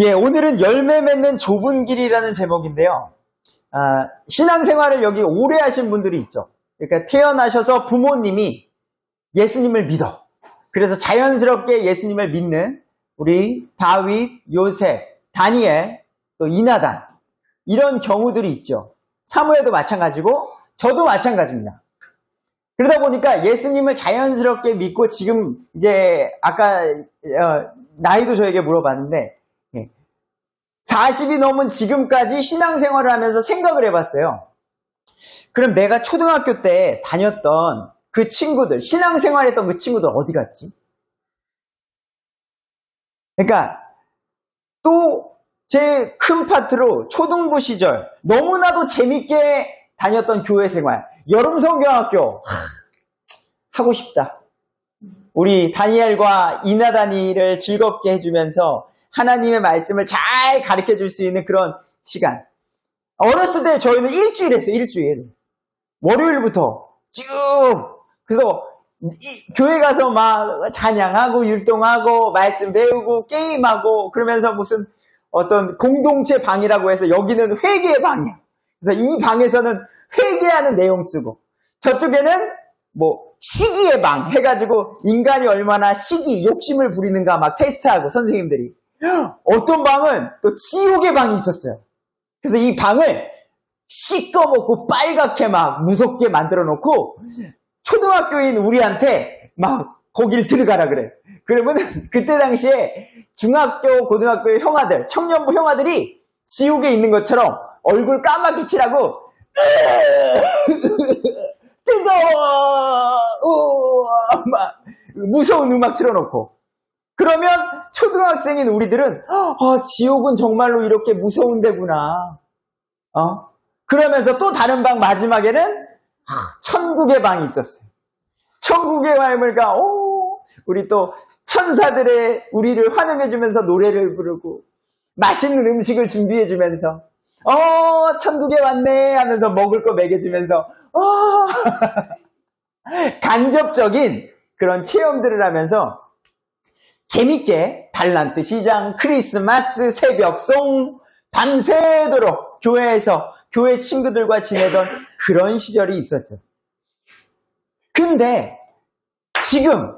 예, 오늘은 열매 맺는 좁은 길이라는 제목인데요. 신앙생활을 여기 오래 하신 분들이 있죠. 그러니까 태어나셔서 부모님이 예수님을 믿어. 그래서 자연스럽게 예수님을 믿는 우리 다윗, 요셉, 다니엘, 또 이나단 이런 경우들이 있죠. 사무엘도 마찬가지고 저도 마찬가지입니다. 그러다 보니까 예수님을 자연스럽게 믿고 지금 이제 아까 나이도 저에게 물어봤는데 40이 넘은 지금까지 신앙생활을 하면서 생각을 해봤어요. 그럼 내가 초등학교 때 다녔던 그 친구들, 신앙생활했던 그 친구들 어디 갔지? 그러니까 또 제 큰 파트로 초등부 시절 너무나도 재밌게 다녔던 교회 생활, 여름 성경학교 하고 싶다. 우리 다니엘과 이나다니를 즐겁게 해주면서 하나님의 말씀을 잘 가르쳐줄 수 있는 그런 시간. 어렸을 때 저희는 일주일 했어요. 일주일. 월요일부터 쭉. 그래서 교회 가서 막 찬양하고 율동하고 말씀 배우고 게임하고 그러면서 무슨 어떤 공동체 방이라고 해서 여기는 회개의 방이야. 그래서 이 방에서는 회개하는 내용 쓰고 저쪽에는 뭐 시기의 방 해가지고 인간이 얼마나 욕심을 부리는가 막 테스트하고 선생님들이. 어떤 방은 또 지옥의 방이 있었어요. 그래서 이 방을 씻어먹고 빨갛게 막 무섭게 만들어 놓고 초등학교인 우리한테 막 거기를 들어가라 그래. 그러면 그때 당시에 중학교, 고등학교 형아들, 청년부 형아들이 지옥에 있는 것처럼 얼굴 까맣게 칠하고 뜨거워! 막 무서운 음악 틀어놓고 그러면 초등학생인 우리들은 지옥은 정말로 이렇게 무서운 데구나. 그러면서 또 다른 방 마지막에는 천국의 방이 있었어요. 천국의 방이니까 우리 또 천사들의 우리를 환영해주면서 노래를 부르고 맛있는 음식을 준비해주면서 천국에 왔네 하면서 먹을 거 먹여주면서 간접적인 그런 체험들을 하면서 재밌게 달란트 시장, 크리스마스, 새벽송, 밤새도록 교회에서 교회 친구들과 지내던 그런 시절이 있었죠. 근데 지금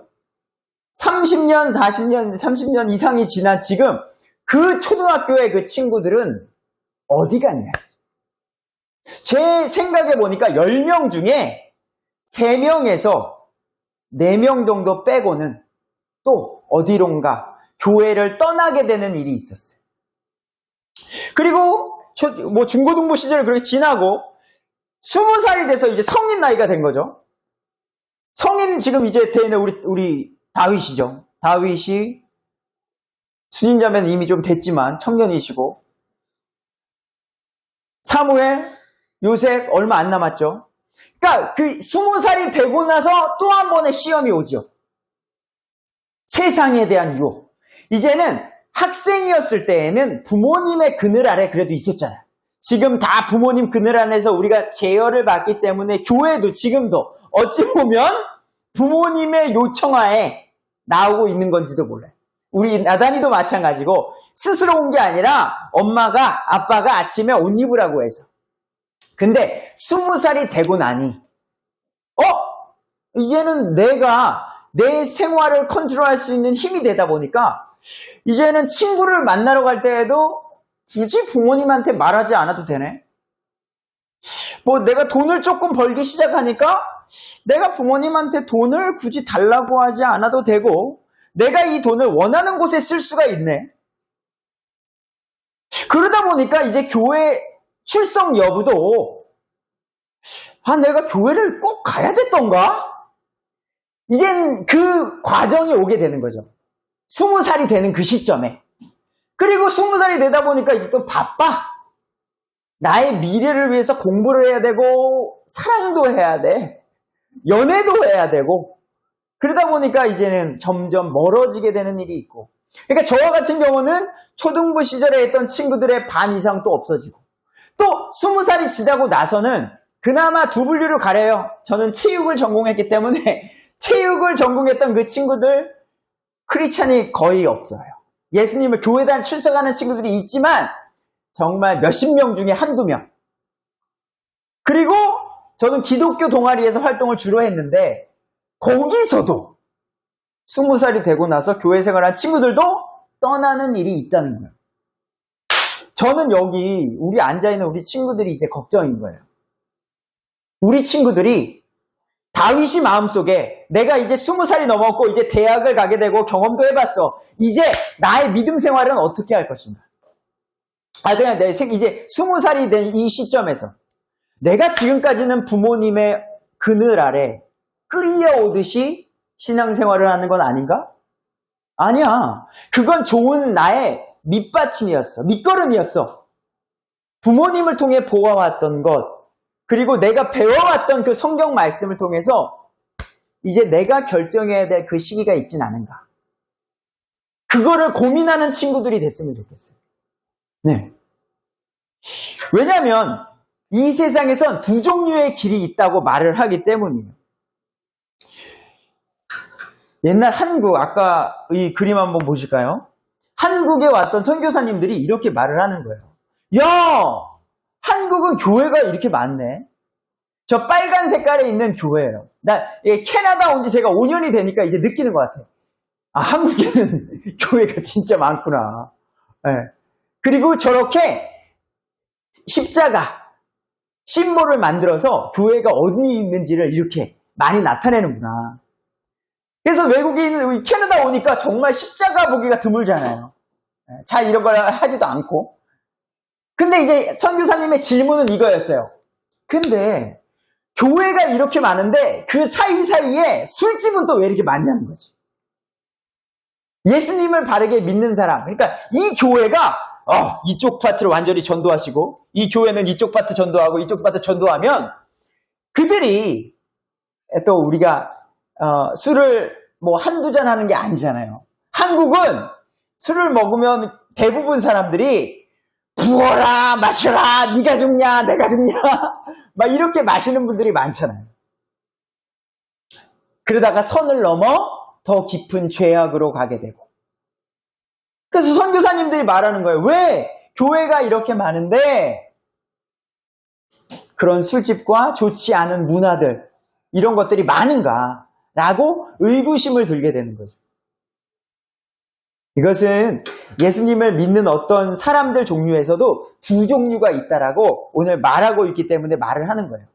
30년, 40년, 30년 이상이 지난 지금 그 초등학교의 그 친구들은 어디 갔냐? 제 생각에 보니까 10명 중에 3명에서 4명 정도 빼고는 또 어디론가 교회를 떠나게 되는 일이 있었어요. 그리고 뭐 중고등부 시절을 그렇게 지나고 20살이 돼서 이제 성인 나이가 된 거죠. 성인 지금 이제 되는 우리 다윗이죠. 다윗이 순인자면 이미 좀 됐지만 청년이시고 사무엘, 요셉 얼마 안 남았죠. 그러니까 그 20살이 되고 나서 또 한 번의 시험이 오죠. 세상에 대한 유혹. 이제는 학생이었을 때에는 부모님의 그늘 아래 그래도 있었잖아요. 지금 다 부모님 그늘 안에서 우리가 제어를 받기 때문에 교회도 지금도 어찌 보면 부모님의 요청하에 나오고 있는 건지도 몰라요. 우리 나단이도 마찬가지고 스스로 온 게 아니라 아빠가 아침에 옷 입으라고 해서. 근데 20살이 되고 나니 이제는 내가 내 생활을 컨트롤할 수 있는 힘이 되다 보니까 이제는 친구를 만나러 갈 때에도 굳이 부모님한테 말하지 않아도 되네. 뭐 내가 돈을 조금 벌기 시작하니까 내가 부모님한테 돈을 굳이 달라고 하지 않아도 되고 내가 이 돈을 원하는 곳에 쓸 수가 있네. 그러다 보니까 이제 교회 출석 여부도 내가 교회를 꼭 가야 됐던가? 이젠 그 과정이 오게 되는 거죠. 20살이 되는 그 시점에. 그리고 20살이 되다 보니까 이제 또 바빠. 나의 미래를 위해서 공부를 해야 되고 사랑도 해야 돼. 연애도 해야 되고 그러다 보니까 이제는 점점 멀어지게 되는 일이 있고 그러니까 저와 같은 경우는 초등부 시절에 했던 친구들의 반 이상 또 없어지고 또 20살이 지나고 나서는 그나마 두 분류를 가려요. 저는 체육을 전공했기 때문에 체육을 전공했던 그 친구들 크리스찬이 거의 없어요. 예수님을 교회단 출석하는 친구들이 있지만 정말 몇십 명 중에 한두 명. 그리고 저는 기독교 동아리에서 활동을 주로 했는데 거기서도 20살이 되고 나서 교회 생활한 친구들도 떠나는 일이 있다는 거예요. 저는 여기 우리 앉아있는 우리 친구들이 이제 걱정인 거예요. 우리 친구들이 다윗이 마음속에 내가 이제 20살이 넘었고 이제 대학을 가게 되고 경험도 해봤어. 이제 나의 믿음 생활은 어떻게 할 것인가? 그냥 이제 20살이 된 이 시점에서 내가 지금까지는 부모님의 그늘 아래 끌려오듯이 신앙생활을 하는 건 아닌가? 아니야. 그건 좋은 나의 밑받침이었어. 밑거름이었어. 부모님을 통해 보아왔던 것, 그리고 내가 배워왔던 그 성경 말씀을 통해서 이제 내가 결정해야 될 그 시기가 있진 않은가. 그거를 고민하는 친구들이 됐으면 좋겠어요. 네. 왜냐하면 이 세상에선 두 종류의 길이 있다고 말을 하기 때문이에요. 옛날 한국, 아까 이 그림 한번 보실까요? 한국에 왔던 선교사님들이 이렇게 말을 하는 거예요. 야! 한국은 교회가 이렇게 많네. 저 빨간 색깔에 있는 교회예요. 나 캐나다 온 지 제가 5년이 되니까 이제 느끼는 것 같아요. 아, 한국에는 교회가 진짜 많구나. 네. 그리고 저렇게 십자가, 심볼을 만들어서 교회가 어디 있는지를 이렇게 많이 나타내는구나. 그래서 외국인, 캐나다 오니까 정말 십자가 보기가 드물잖아요. 잘 이런 걸 하지도 않고. 근데 이제 선교사님의 질문은 이거였어요. 근데 교회가 이렇게 많은데 그 사이사이에 술집은 또 왜 이렇게 많냐는 거지. 예수님을 바르게 믿는 사람. 그러니까 이 교회가 이쪽 파트를 완전히 전도하시고 이 교회는 이쪽 파트 전도하고 이쪽 파트 전도하면 그들이 또 우리가 술을 뭐 한두 잔 하는 게 아니잖아요. 한국은 술을 먹으면 대부분 사람들이 부어라 마셔라 네가 죽냐 내가 죽냐 막 이렇게 마시는 분들이 많잖아요. 그러다가 선을 넘어 더 깊은 죄악으로 가게 되고. 그래서 선교사님들이 말하는 거예요. 왜 교회가 이렇게 많은데 그런 술집과 좋지 않은 문화들 이런 것들이 많은가 라고 의구심을 들게 되는 거죠. 이것은 예수님을 믿는 어떤 사람들 종류에서도 두 종류가 있다라고 오늘 말하고 있기 때문에 말을 하는 거예요.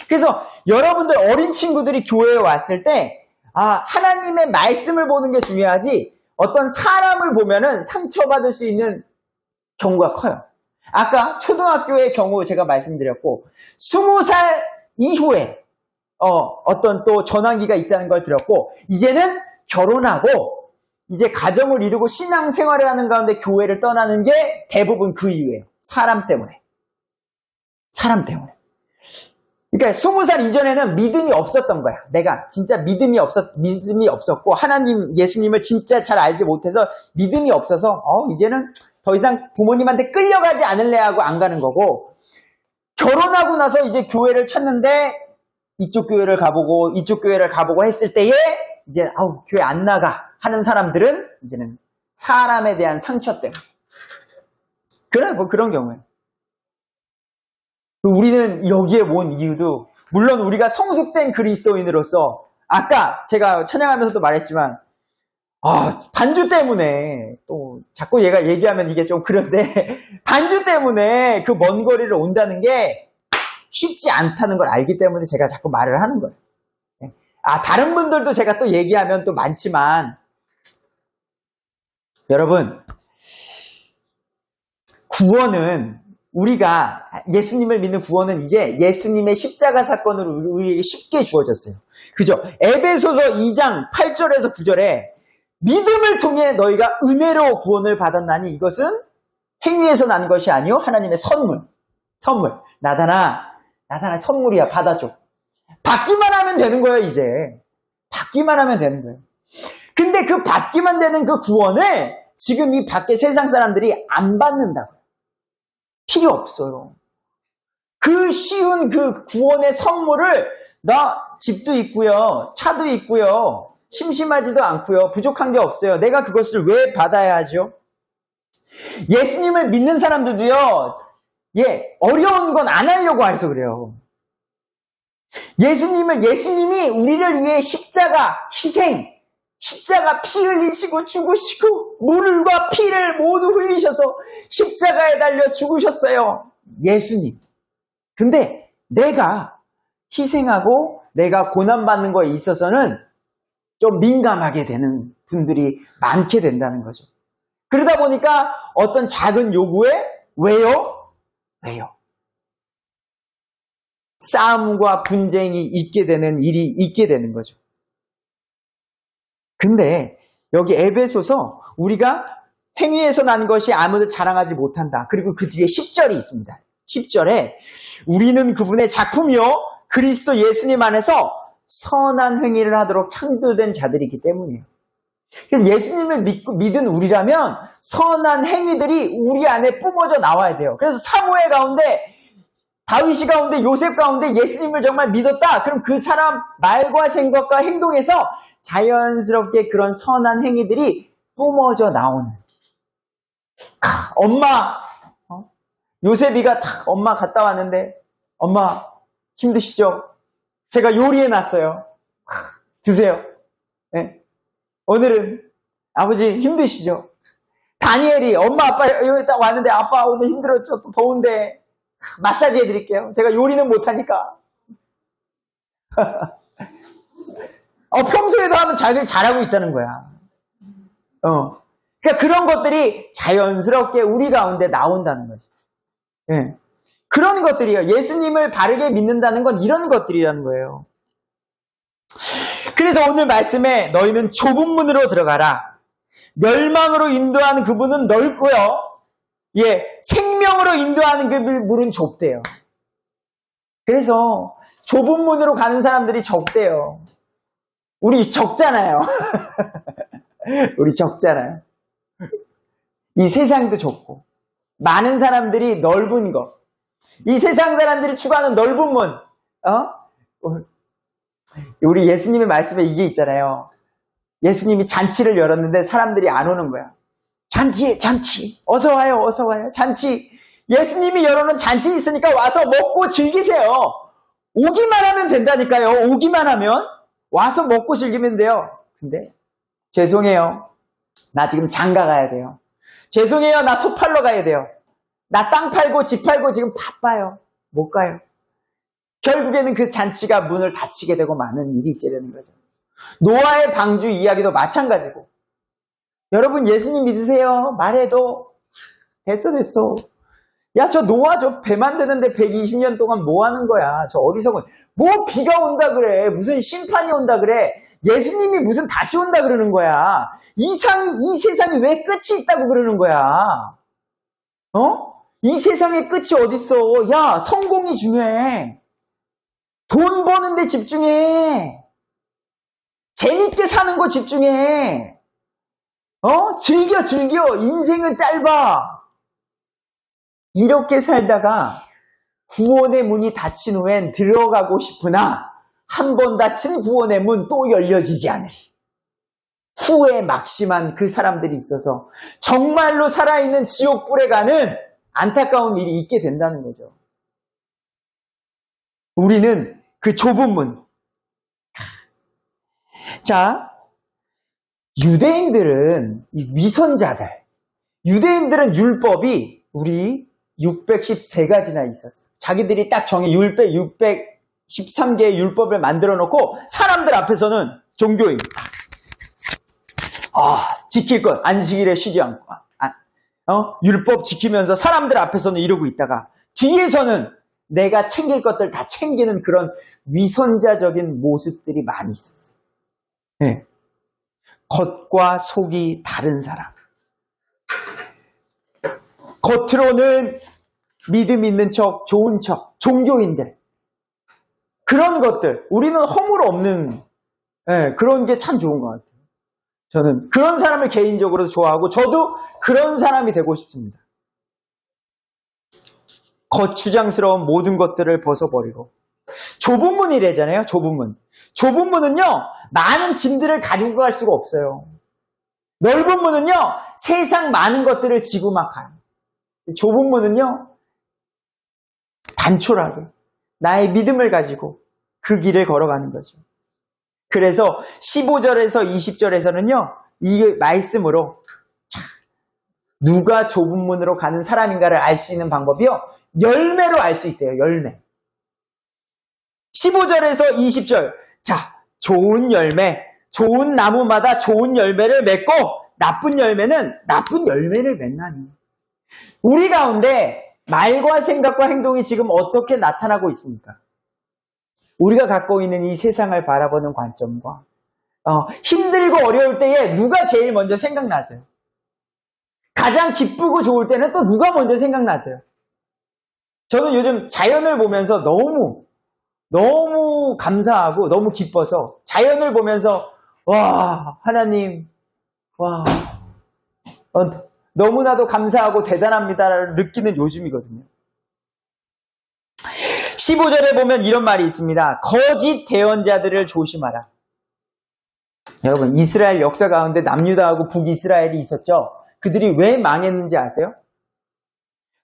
그래서 여러분들 어린 친구들이 교회에 왔을 때 하나님의 말씀을 보는 게 중요하지 어떤 사람을 보면은 상처받을 수 있는 경우가 커요. 아까 초등학교의 경우 제가 말씀드렸고 20살 이후에 어떤 또 전환기가 있다는 걸 들었고 이제는 결혼하고 이제 가정을 이루고 신앙생활을 하는 가운데 교회를 떠나는 게 대부분 그 이유예요. 사람 때문에. 사람 때문에. 그러니까 20살 이전에는 믿음이 없었던 거야. 내가 진짜 믿음이 없었고 하나님 예수님을 진짜 잘 알지 못해서 믿음이 없어서 이제는 더 이상 부모님한테 끌려가지 않을래 하고 안 가는 거고 결혼하고 나서 이제 교회를 찾는데 이쪽 교회를 가보고 이쪽 교회를 가보고 했을 때에 이제 교회 안 나가 하는 사람들은 이제는 사람에 대한 상처 때문에 그래 뭐 그런 경우에 우리는 여기에 온 이유도 물론 우리가 성숙된 그리스도인으로서 아까 제가 찬양하면서도 말했지만 반주 때문에 또 자꾸 얘가 얘기하면 이게 좀 그런데 반주 때문에 그 먼 거리를 온다는 게 쉽지 않다는 걸 알기 때문에 제가 자꾸 말을 하는 거예요. 다른 분들도 제가 또 얘기하면 또 많지만 여러분 구원은 우리가 예수님을 믿는 구원은 이제 예수님의 십자가 사건으로 우리에게 쉽게 주어졌어요. 그죠? 에베소서 2장 8절에서 9절에 믿음을 통해 너희가 은혜로 구원을 받았나니 이것은 행위에서 난 것이 아니요 하나님의 선물. 나다나 선물이야. 받아줘. 받기만 하면 되는 거예요. 이제 받기만 하면 되는 거예요. 근데 그 받기만 되는 그 구원을 지금 이 밖에 세상 사람들이 안 받는다고요. 필요 없어요. 그 쉬운 그 구원의 선물을 나 집도 있고요. 차도 있고요. 심심하지도 않고요. 부족한 게 없어요. 내가 그것을 왜 받아야 하죠? 예수님을 믿는 사람들도요, 어려운 건 안 하려고 해서 그래요. 예수님이 우리를 위해 십자가 피 흘리시고 죽으시고, 물과 피를 모두 흘리셔서 십자가에 달려 죽으셨어요. 예수님. 근데 내가 희생하고 내가 고난받는 거에 있어서는 좀 민감하게 되는 분들이 많게 된다는 거죠. 그러다 보니까 어떤 작은 요구에 왜요? 싸움과 분쟁이 있게 되는 일이 있게 되는 거죠. 근데 여기 에베소서 우리가 행위에서 난 것이 아무도 자랑하지 못한다. 그리고 그 뒤에 10절이 있습니다. 10절에 우리는 그분의 작품이요 그리스도 예수님 안에서 선한 행위를 하도록 창조된 자들이기 때문이에요. 그래서 예수님을 믿은 우리라면 선한 행위들이 우리 안에 뿜어져 나와야 돼요. 그래서 사무엘 가운데, 다윗이 가운데, 요셉 가운데 예수님을 정말 믿었다. 그럼 그 사람 말과 생각과 행동에서 자연스럽게 그런 선한 행위들이 뿜어져 나오는. 엄마, 요셉이가 탁 엄마 갔다 왔는데, 엄마 힘드시죠? 제가 요리해 놨어요. 드세요. 네. 오늘은 아버지 힘드시죠? 다니엘이 엄마 아빠 여기 딱 왔는데 아빠 오늘 힘들었죠? 또 더운데 마사지 해드릴게요. 제가 요리는 못하니까. 평소에도 하면 자기를 잘하고 있다는 거야. 그러니까 그런 것들이 자연스럽게 우리 가운데 나온다는 거죠. 네. 그런 것들이요. 예수님을 바르게 믿는다는 건 이런 것들이라는 거예요. 그래서 오늘 말씀에 너희는 좁은 문으로 들어가라. 멸망으로 인도하는 그분은 넓고요. 생명으로 인도하는 그 문은 좁대요. 그래서 좁은 문으로 가는 사람들이 적대요. 우리 적잖아요. 우리 적잖아요. 이 세상도 좁고 많은 사람들이 넓은 거. 이 세상 사람들이 추구하는 넓은 문. 우리 예수님의 말씀에 이게 있잖아요. 예수님이 잔치를 열었는데 사람들이 안 오는 거야. 잔치. 어서 와요. 잔치. 예수님이 열어놓은 잔치 있으니까 와서 먹고 즐기세요. 오기만 하면 된다니까요. 오기만 하면 와서 먹고 즐기면 돼요. 근데 죄송해요. 나 지금 장가 가야 돼요. 죄송해요. 나 소 팔러 가야 돼요. 나 땅 팔고 집 팔고 지금 바빠요. 못 가요. 결국에는 그 잔치가 문을 닫히게 되고 많은 일이 있게 되는 거죠. 노아의 방주 이야기도 마찬가지고. 여러분 예수님 믿으세요? 말해도 됐어. 야, 저 노아 저 배 만드는데 120년 동안 뭐 하는 거야? 저 어리석은. 뭐 비가 온다 그래. 무슨 심판이 온다 그래. 예수님이 무슨 다시 온다 그러는 거야. 이 세상이 왜 끝이 있다고 그러는 거야? 이 세상에 끝이 어딨어. 야, 성공이 중요해. 돈 버는 데 집중해. 재밌게 사는 거 집중해. 즐겨. 인생은 짧아. 이렇게 살다가 구원의 문이 닫힌 후엔 들어가고 싶으나 한 번 닫힌 구원의 문 또 열려지지 않으리. 후에 막심한 그 사람들이 있어서 정말로 살아있는 지옥불에 가는 안타까운 일이 있게 된다는 거죠. 우리는 그 좁은 문. 자, 유대인들은 위선자들. 유대인들은 율법이 우리 613가지나 있었어. 자기들이 딱 정해 613개의 율법을 만들어 놓고 사람들 앞에서는 종교인. 지킬 것. 안식일에 쉬지 않고. 율법 지키면서 사람들 앞에서는 이러고 있다가 뒤에서는 내가 챙길 것들 다 챙기는 그런 위선자적인 모습들이 많이 있었어. 네. 겉과 속이 다른 사람. 겉으로는 믿음 있는 척, 좋은 척, 종교인들. 그런 것들. 우리는 허물 없는 그런 게 참 좋은 것 같아요. 저는 그런 사람을 개인적으로 좋아하고 저도 그런 사람이 되고 싶습니다. 거추장스러운 모든 것들을 벗어버리고 좁은 문이래잖아요. 좁은 문. 좁은 문은요. 많은 짐들을 가지고 갈 수가 없어요. 넓은 문은요, 세상 많은 것들을 지고 막 가요. 좁은 문은요, 단촐하게 나의 믿음을 가지고 그 길을 걸어가는 거죠. 그래서 15절에서 20절에서는요, 이 말씀으로 누가 좁은 문으로 가는 사람인가를 알 수 있는 방법이요, 열매로 알 수 있대요. 열매. 15절에서 20절. 자, 좋은 열매, 좋은 나무마다 좋은 열매를 맺고 나쁜 열매는 나쁜 열매를 맺나니. 우리 가운데 말과 생각과 행동이 지금 어떻게 나타나고 있습니까? 우리가 갖고 있는 이 세상을 바라보는 관점과 힘들고 어려울 때에 누가 제일 먼저 생각나세요? 가장 기쁘고 좋을 때는 또 누가 먼저 생각나세요? 저는 요즘 자연을 보면서 너무 감사하고 너무 기뻐서 자연을 보면서 와, 하나님, 와, 너무나도 감사하고 대단합니다를 느끼는 요즘이거든요. 15절에 보면 이런 말이 있습니다. 거짓 대언자들을 조심하라. 여러분, 이스라엘 역사 가운데 남유다하고 북이스라엘이 있었죠. 그들이 왜 망했는지 아세요?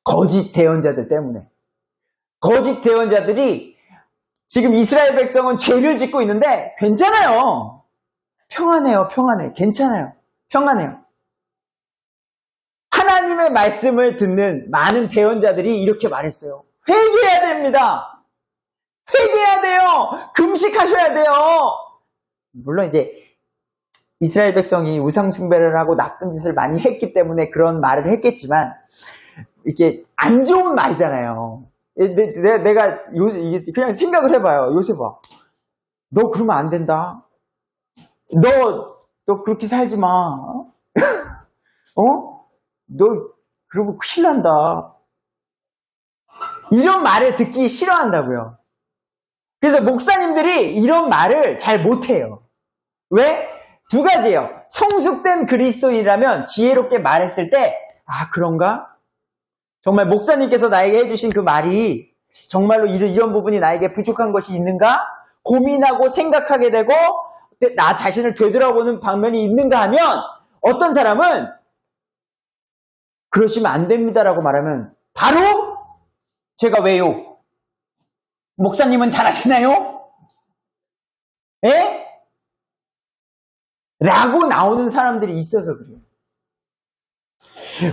거짓 대언자들 때문에. 거짓 대언자들이 지금 이스라엘 백성은 죄를 짓고 있는데 괜찮아요. 평안해요. 평안해. 괜찮아요. 평안해요. 하나님의 말씀을 듣는 많은 대언자들이 이렇게 말했어요. 회개해야 됩니다. 회개해야 돼요. 금식하셔야 돼요. 물론 이제 이스라엘 백성이 우상 숭배를 하고 나쁜 짓을 많이 했기 때문에 그런 말을 했겠지만 이게 안 좋은 말이잖아요. 내가 그냥 생각을 해봐요. 요새 봐. 너 그러면 안 된다. 너 그렇게 살지 마. 너 그러고 큰일 난다. 이런 말을 듣기 싫어한다고요. 그래서 목사님들이 이런 말을 잘 못해요. 왜? 두 가지예요. 성숙된 그리스도인이라면 지혜롭게 말했을 때 그런가? 정말 목사님께서 나에게 해주신 그 말이 정말로 이런 부분이 나에게 부족한 것이 있는가? 고민하고 생각하게 되고 나 자신을 되돌아보는 방면이 있는가 하면 어떤 사람은 그러시면 안 됩니다라고 말하면 바로 제가 왜요? 목사님은 잘하시나요? 예? 라고 나오는 사람들이 있어서 그래요.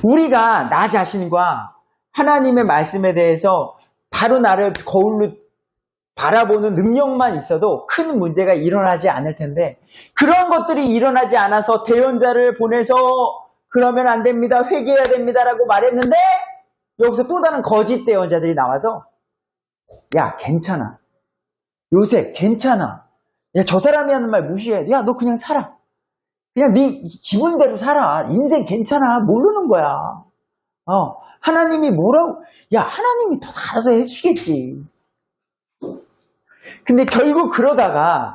우리가 나 자신과 하나님의 말씀에 대해서 바로 나를 거울로 바라보는 능력만 있어도 큰 문제가 일어나지 않을 텐데 그런 것들이 일어나지 않아서 대언자를 보내서 그러면 안 됩니다. 회개해야 됩니다라고 말했는데 여기서 또 다른 거짓 대언자들이 나와서 야 괜찮아. 요셉 괜찮아. 야 저 사람이 하는 말 무시해. 야 너 그냥 살아. 그냥 네 기분대로 살아. 인생 괜찮아. 모르는 거야. 하나님이 뭐라고? 야 하나님이 더 알아서 해주시겠지. 근데 결국 그러다가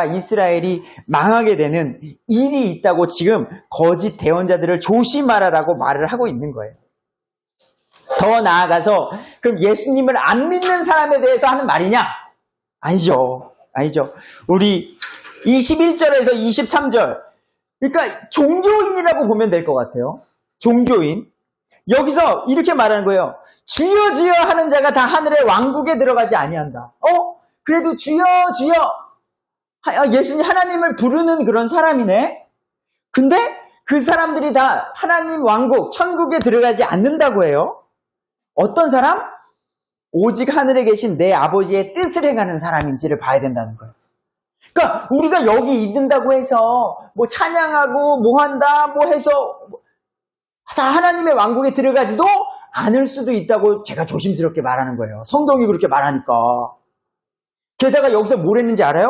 이스라엘이 망하게 되는 일이 있다고 지금 거짓 대언자들을 조심하라라고 말을 하고 있는 거예요. 더 나아가서 그럼 예수님을 안 믿는 사람에 대해서 하는 말이냐? 아니죠. 우리 21절에서 23절 그러니까 종교인이라고 보면 될 것 같아요. 종교인. 여기서 이렇게 말하는 거예요. 주여 주여 하는 자가 다 하늘의 왕국에 들어가지 아니한다. 그래도 주여 주여 예수님 하나님을 부르는 그런 사람이네. 근데 그 사람들이 다 하나님 왕국 천국에 들어가지 않는다고 해요. 어떤 사람? 오직 하늘에 계신 내 아버지의 뜻을 행하는 사람인지를 봐야 된다는 거예요. 그러니까 우리가 여기 있는다고 해서 뭐 찬양하고 뭐 한다 뭐 해서 다 하나님의 왕국에 들어가지도 않을 수도 있다고 제가 조심스럽게 말하는 거예요. 성경이 그렇게 말하니까. 게다가 여기서 뭘 했는지 알아요?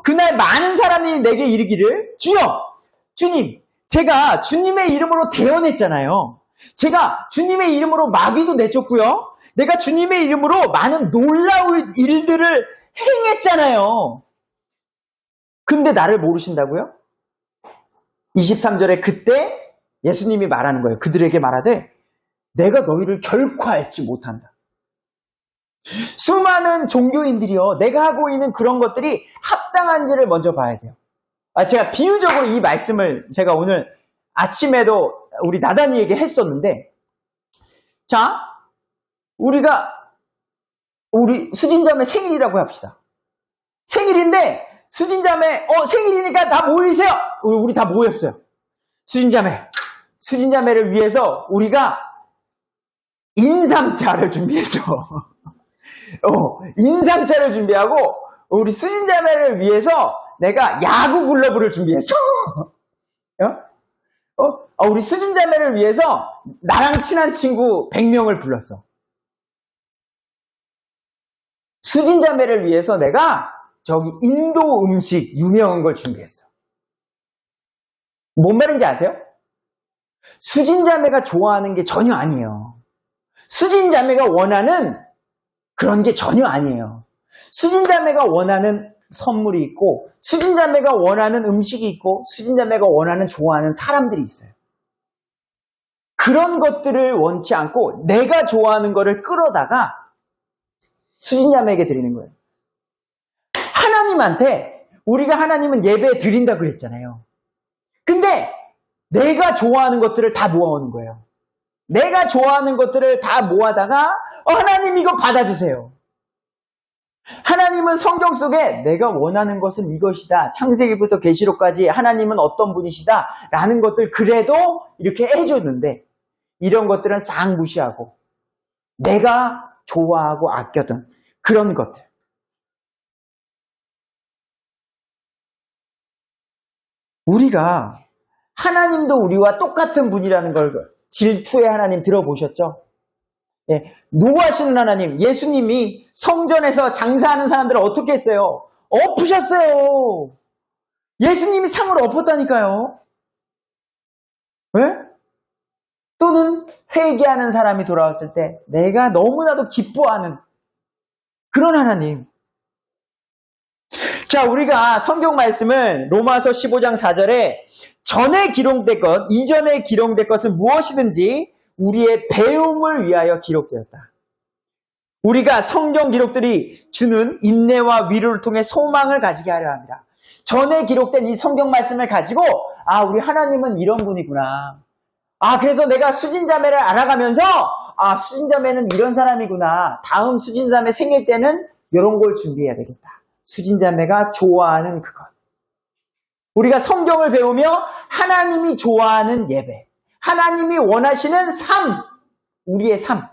그날 많은 사람이 내게 이르기를 주여 주님 제가 주님의 이름으로 대언했잖아요. 제가 주님의 이름으로 마귀도 내쫓고요. 내가 주님의 이름으로 많은 놀라운 일들을 행했잖아요. 근데 나를 모르신다고요? 23절에 그때 예수님이 말하는 거예요. 그들에게 말하되 내가 너희를 결코 알지 못한다. 수많은 종교인들이요. 내가 하고 있는 그런 것들이 합당한지를 먼저 봐야 돼요. 제가 비유적으로 이 말씀을 제가 오늘 아침에도 우리 나단이에게 했었는데, 자, 우리 수진자매 생일이라고 합시다. 생일인데, 수진자매, 생일이니까 다 모이세요! 우리 다 모였어요. 수진자매를 위해서 우리가 인삼차를 준비했어. 인삼차를 준비하고, 우리 수진자매를 위해서 내가 야구 글러브를 준비했어. 우리 수진자매를 위해서 나랑 친한 친구 100명을 불렀어. 수진자매를 위해서 내가 저기 인도 음식 유명한 걸 준비했어. 뭔 말인지 아세요? 수진자매가 좋아하는 게 전혀 아니에요. 수진자매가 원하는 그런 게 전혀 아니에요. 수진자매가 원하는 선물이 있고, 수진자매가 원하는 음식이 있고, 수진자매가 원하는 좋아하는 사람들이 있어요. 그런 것들을 원치 않고 내가 좋아하는 거를 끌어다가 수진자매에게 드리는 거예요. 하나님한테 우리가 하나님은 예배 드린다 그랬잖아요. 근데 내가 좋아하는 것들을 다 모아오는 거예요. 내가 좋아하는 것들을 다 모아다가 하나님 이거 받아주세요. 하나님은 성경 속에 내가 원하는 것은 이것이다. 창세기부터 계시록까지 하나님은 어떤 분이시다 라는 것들 그래도 이렇게 해줬는데, 이런 것들은 싹 무시하고 내가 좋아하고 아꼈던 그런 것들, 우리가 하나님도 우리와 똑같은 분이라는 걸 질투의 하나님 들어보셨죠? 예, 노하시는 하나님, 예수님이 성전에서 장사하는 사람들을 어떻게 했어요? 엎으셨어요. 예수님이 상을 엎었다니까요. 예? 또는 회개하는 사람이 돌아왔을 때 내가 너무나도 기뻐하는 그런 하나님. 자, 우리가 성경 말씀은 로마서 15장 4절에 전에 기록된 것, 이전에 기록된 것은 무엇이든지 우리의 배움을 위하여 기록되었다. 우리가 성경 기록들이 주는 인내와 위로를 통해 소망을 가지게 하려 합니다. 전에 기록된 이 성경 말씀을 가지고 우리 하나님은 이런 분이구나. 그래서 내가 수진자매를 알아가면서 수진자매는 이런 사람이구나. 다음 수진자매 생일 때는 이런 걸 준비해야 되겠다. 수진자매가 좋아하는 그것. 우리가 성경을 배우며 하나님이 좋아하는 예배, 하나님이 원하시는 삶, 우리의 삶,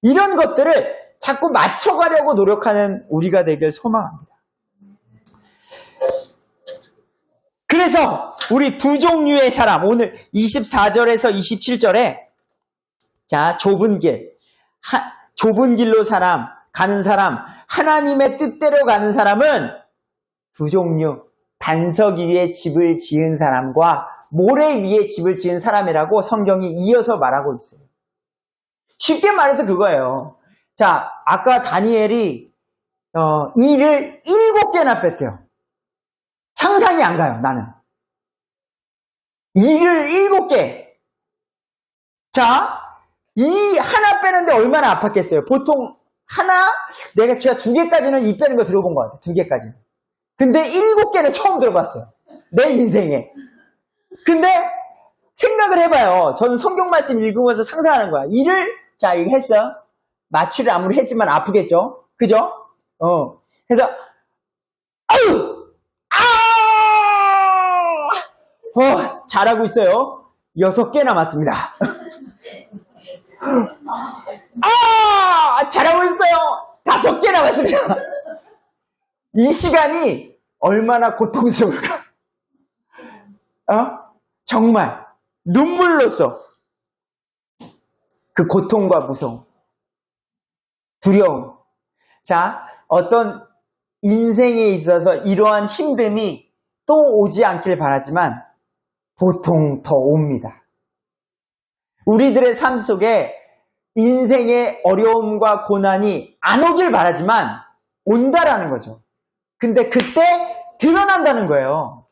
이런 것들을 자꾸 맞춰가려고 노력하는 우리가 되길 소망합니다. 그래서 우리 두 종류의 사람, 오늘 24절에서 27절에 자, 좁은 길로 가는 사람, 하나님의 뜻대로 가는 사람은 두 종류, 반석 위에 집을 지은 사람과 모래 위에 집을 지은 사람이라고 성경이 이어서 말하고 있어요. 쉽게 말해서 그거예요. 자, 아까 다니엘이 이를 7개나 뺐대요. 상상이 안 가요, 나는. 이를 7개. 자, 이 하나 빼는데 얼마나 아팠겠어요. 보통 제가 2개까지는 이 빼는 거 들어본 것 같아요. 2개까지는. 근데 7개는 처음 들어봤어요. 내 인생에. 근데 생각을 해봐요. 저는 성경 말씀 읽으면서 상상하는 거야. 이거 했어. 마취를 아무리 했지만 아프겠죠? 그죠? 그래서 잘하고 있어요. 6개 남았습니다. 잘하고 있어요. 5개 남았습니다. 이 시간이 얼마나 고통스러울까? 정말 눈물로써 그 고통과 무서움, 두려움. 자, 어떤 인생에 있어서 이러한 힘듦이 또 오지 않길 바라지만 보통 더 옵니다. 우리들의 삶 속에 인생의 어려움과 고난이 안 오길 바라지만 온다라는 거죠. 근데 그때 드러난다는 거예요.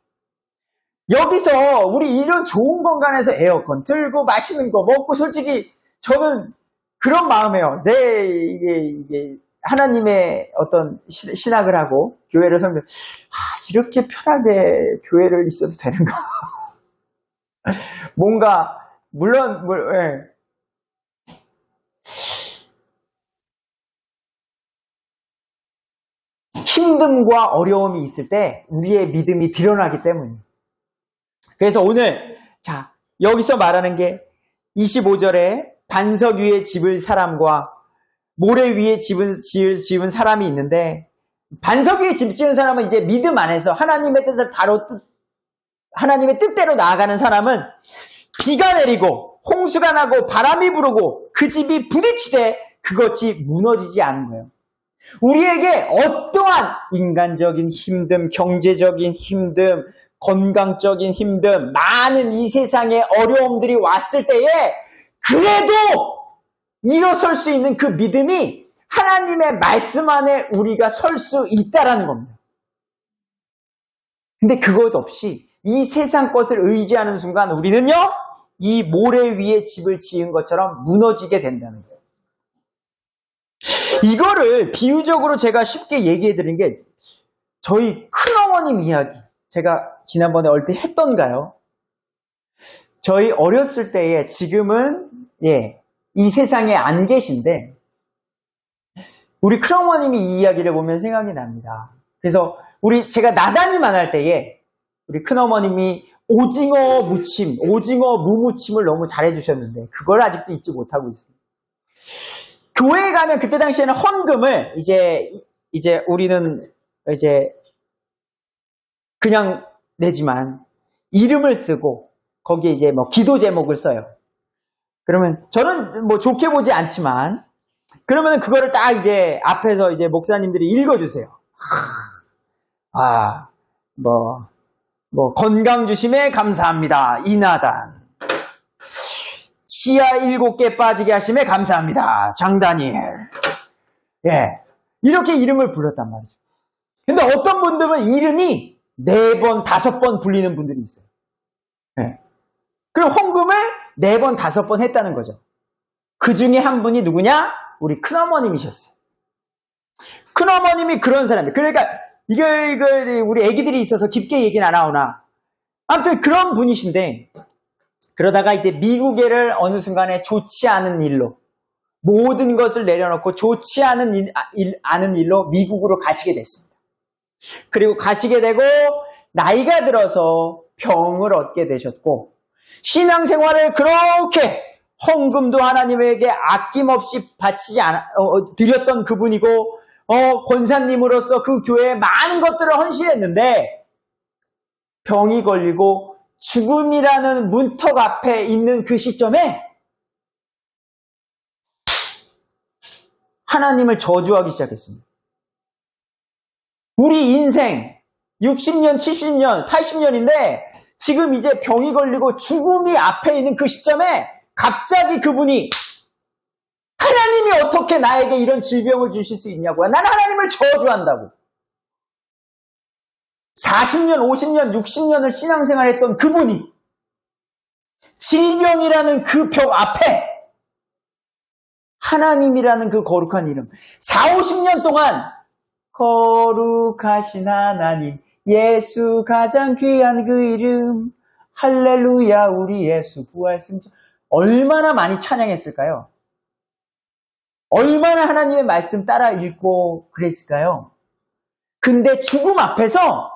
여기서 우리 이런 좋은 공간에서 에어컨 틀고 맛있는 거 먹고 솔직히 저는 그런 마음이에요. 이게 하나님의 어떤 신학을 하고 교회를 섬겨, 이렇게 편하게 교회를 있어도 되는가? 뭔가, 물론, 예. 힘듦과 어려움이 있을 때 우리의 믿음이 드러나기 때문이에요. 그래서 오늘, 자, 여기서 말하는 게 25절에 반석 위에 집을 사람과 모래 위에 집을 지은 사람이 있는데, 반석 위에 집 지은 사람은 이제 믿음 안에서 하나님의 뜻을 하나님의 뜻대로 나아가는 사람은 비가 내리고 홍수가 나고 바람이 부르고 그 집이 부딪히되 그것이 무너지지 않은 거예요. 우리에게 어떠한 인간적인 힘듦, 경제적인 힘듦, 건강적인 힘듦, 많은 이 세상의 어려움들이 왔을 때에 그래도 일어설 수 있는 그 믿음이 하나님의 말씀 안에 우리가 설 수 있다라는 겁니다. 근데 그것 없이 이 세상 것을 의지하는 순간 우리는요, 이 모래 위에 집을 지은 것처럼 무너지게 된다는 거예요. 이거를 비유적으로 제가 쉽게 얘기해 드린 게 저희 큰어머님 이야기, 제가 지난번에 얼핏 했던가요? 저희 어렸을 때에, 지금은 이 세상에 안 계신데 우리 큰어머님이 이 이야기를 보면 생각이 납니다. 그래서 제가 나다니만 할 때에 우리 큰어머님이 오징어 무침, 오징어 무무침을 너무 잘해주셨는데 그걸 아직도 잊지 못하고 있습니다. 교회에 가면 그때 당시에는 헌금을 이제 우리는 이제 그냥 내지만 이름을 쓰고 거기에 이제 뭐 기도 제목을 써요. 그러면 저는 뭐 좋게 보지 않지만 그러면 그거를 딱 이제 앞에서 이제 목사님들이 읽어주세요. 뭐 건강 주심에 감사합니다. 이나단. 치아 7개 빠지게 하심에 감사합니다. 장다니엘. 이렇게 이름을 불렀단 말이죠. 근데 어떤 분들은 이름이 4번, 5번 불리는 분들이 있어요. 그럼 헌금을 4번, 5번 했다는 거죠. 그 중에 한 분이 누구냐? 우리 큰어머님이셨어요. 큰어머님이 그런 사람이에요. 그러니까 이걸 우리 애기들이 있어서 깊게 얘기는 안 하오나 아무튼 그런 분이신데, 그러다가 이제 미국에를 어느 순간에 좋지 않은 일로, 모든 것을 내려놓고 좋지 않은 일로 미국으로 가시게 됐습니다. 그리고 가시게 되고 나이가 들어서 병을 얻게 되셨고, 신앙생활을 그렇게 헌금도 하나님에게 아낌없이 드렸던 그분이고, 권사님으로서 그 교회에 많은 것들을 헌신했는데 병이 걸리고 죽음이라는 문턱 앞에 있는 그 시점에 하나님을 저주하기 시작했습니다. 우리 인생 60년, 70년, 80년인데 지금 이제 병이 걸리고 죽음이 앞에 있는 그 시점에 갑자기 그분이, 하나님이 어떻게 나에게 이런 질병을 주실 수 있냐고요. 난 하나님을 저주한다고. 40년, 50년, 60년을 신앙생활했던 그분이 질병이라는 그 병 앞에 하나님이라는 그 거룩한 이름, 40, 50년 동안 거룩하신 하나님, 예수 가장 귀한 그 이름, 할렐루야 우리 예수 부활승천, 얼마나 많이 찬양했을까요? 얼마나 하나님의 말씀 따라 읽고 그랬을까요? 근데 죽음 앞에서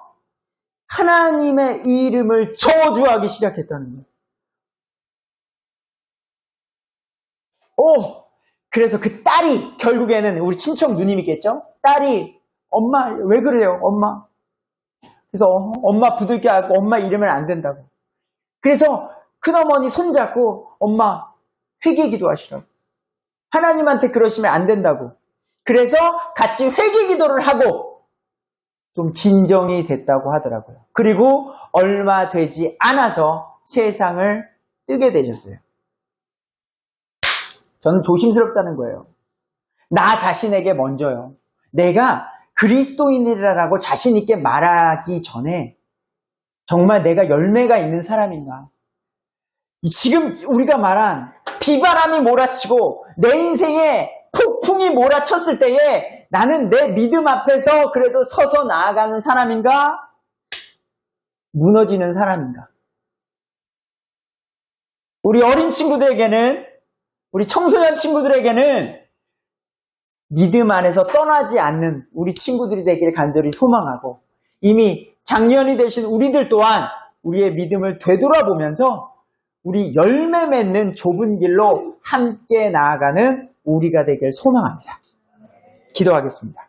하나님의 이름을 저주하기 시작했다는 거예요. 그래서 그 딸이 결국에는 우리 친척 누님이겠죠? 딸이, 엄마 왜 그래요? 엄마. 그래서 엄마 부들게 하고 엄마 이러면 안 된다고. 그래서 큰어머니 손잡고 엄마 회개 기도하시라고. 하나님한테 그러시면 안 된다고. 그래서 같이 회개 기도를 하고 좀 진정이 됐다고 하더라고요. 그리고 얼마 되지 않아서 세상을 뜨게 되셨어요. 저는 조심스럽다는 거예요. 나 자신에게 먼저요. 내가 그리스도인이라고 자신 있게 말하기 전에 정말 내가 열매가 있는 사람인가? 지금 우리가 말한 비바람이 몰아치고 내 인생에 폭풍이 몰아쳤을 때에 나는 내 믿음 앞에서 그래도 서서 나아가는 사람인가? 무너지는 사람인가? 우리 어린 친구들에게는, 우리 청소년 친구들에게는 믿음 안에서 떠나지 않는 우리 친구들이 되기를 간절히 소망하고, 이미 장년이 되신 우리들 또한 우리의 믿음을 되돌아보면서 우리 열매 맺는 좁은 길로 함께 나아가는 우리가 되길 소망합니다. 기도하겠습니다.